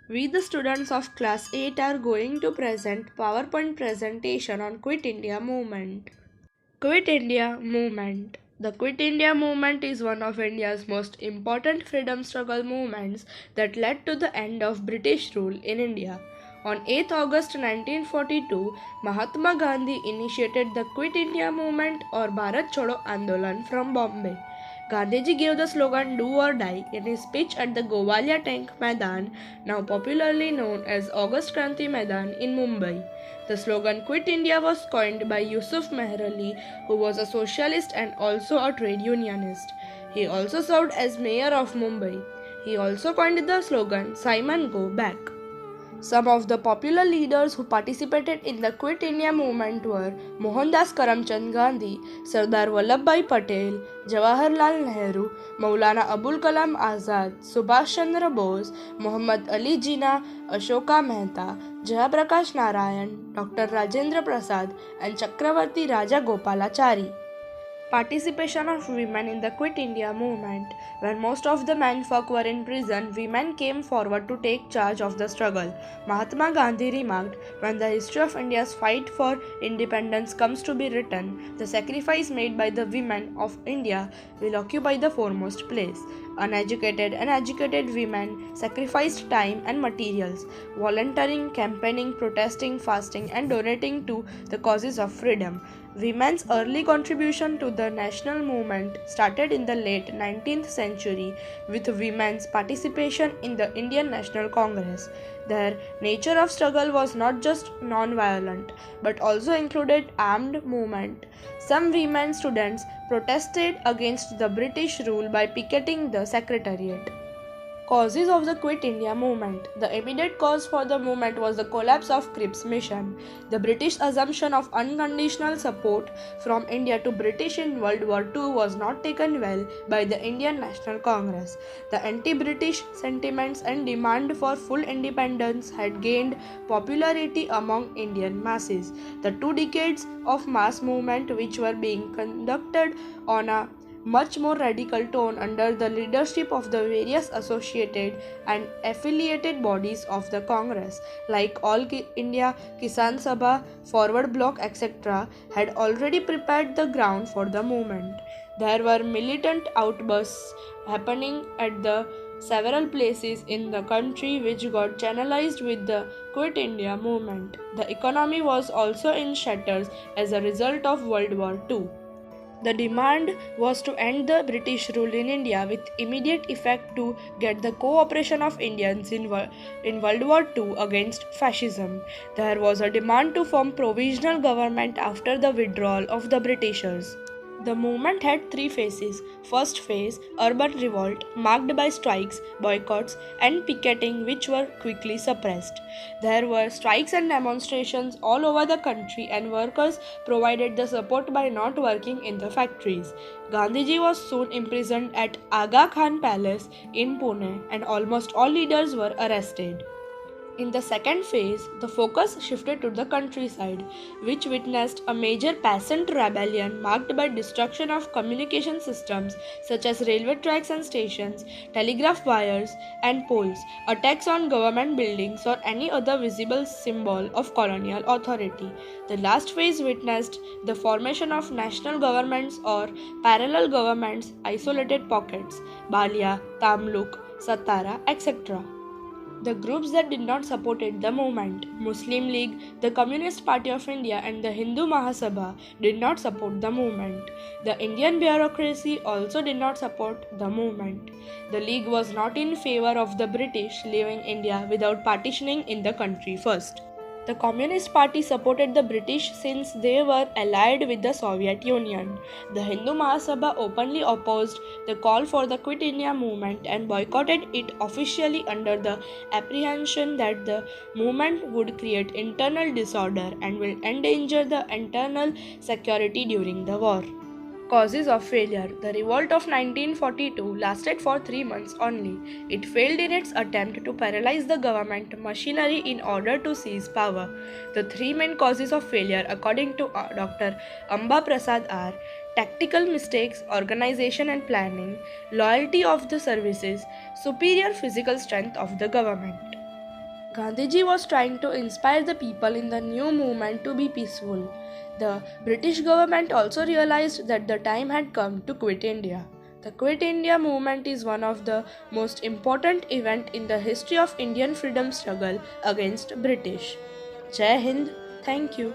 We the students of class 8 are going to present PowerPoint presentation on Quit India movement. Quit India movement. The Quit India movement is one of India's most important freedom struggle movements that led to the end of British rule in India. On 8th August 1942, Mahatma Gandhi initiated the Quit India movement or Bharat Chhodo Aandolan from Bombay. Gandhiji gave the slogan "Do or Die" in his speech at the Gowalia Tank Maidan, now popularly known as August Kranti Maidan in Mumbai. The slogan "Quit India" was coined by Yusuf Mehrali, who was a socialist and also a trade unionist. He also served as mayor of Mumbai. He also coined the slogan "Simon Go Back." Some of the popular leaders who participated in the Quit India movement were Mohandas Karamchand Gandhi, Sardar Vallabhbhai Patel, Jawaharlal Nehru, Maulana Abul Kalam Azad, Subhash Chandra Bose, Muhammad Ali Jinnah, Ashoka Mehta, Jayaprakash Narayan, Dr. Rajendra Prasad, and Chakravarti Raja Gopalachari. Participation of women in the Quit India movement. When most of the menfolk were in prison, women came forward to take charge of the struggle. Mahatma Gandhi remarked, "When the history of India's fight for independence comes to be written, the sacrifice made by the women of India will occupy the foremost place." Uneducated and educated women sacrificed time and materials, volunteering, campaigning, protesting, fasting, and donating to the causes of freedom. Women's early contribution to the national movement started in the late 19th century with women's participation in the Indian National Congress. Their nature of struggle was not just non-violent but also included armed movement. Some women students protested against the British rule by picketing the Secretariat. Causes of the Quit India movement. The immediate cause for the movement was the collapse of Cripps mission. The British assumption of unconditional support from India to British in World War II was not taken well by the Indian National Congress. The anti-British sentiments and demand for full independence had gained popularity among Indian masses. The 2 decades of mass movement which were being conducted on a much more radical tone under the leadership of the various associated and affiliated bodies of the Congress, like All India Kisan Sabha, Forward Bloc, etc., had already prepared the ground for the movement. There were militant outbursts happening at the several places in the country which got channelized with the Quit India movement. The economy was also in shatters as a result of World War II. The demand was to end the British rule in India with immediate effect to get the cooperation of Indians in World War II against fascism. There was a demand to form provisional government after the withdrawal of the Britishers. The movement had 3 phases. First phase, urban revolt, marked by strikes, boycotts, and picketing, which were quickly suppressed. There were strikes and demonstrations all over the country, and workers provided the support by not working in the factories. Gandhiji was soon imprisoned at Aga Khan Palace in Pune, and almost all leaders were arrested. In the second phase, the focus shifted to the countryside, which witnessed a major peasant rebellion marked by destruction of communication systems such as railway tracks and stations, telegraph wires and poles, attacks on government buildings or any other visible symbol of colonial authority. The last phase witnessed the formation of national governments or parallel governments, isolated pockets, Balia, Tamluk, Satara, etc. The groups that did not support the movement, Muslim League, the Communist Party of India and the Hindu Mahasabha did not support the movement. The Indian bureaucracy also did not support the movement. The League was not in favor of the British leaving India without partitioning in the country first. The Communist Party supported the British since they were allied with the Soviet Union. The Hindu Mahasabha openly opposed the call for the Quit India movement and boycotted it officially under the apprehension that the movement would create internal disorder and will endanger the internal security during the war. Causes of failure. The revolt of 1942 lasted for 3 months only. It failed in its attempt to paralyze the government machinery in order to seize power. The 3 main causes of failure, according to Dr. Amba Prasad, are tactical mistakes, organization and planning, loyalty of the services, superior physical strength of the government. Gandhiji was trying to inspire the people in the new movement to be peaceful. The British government also realized that the time had come to quit India. The Quit India movement is one of the most important events in the history of Indian freedom struggle against British. Jai Hind, thank you.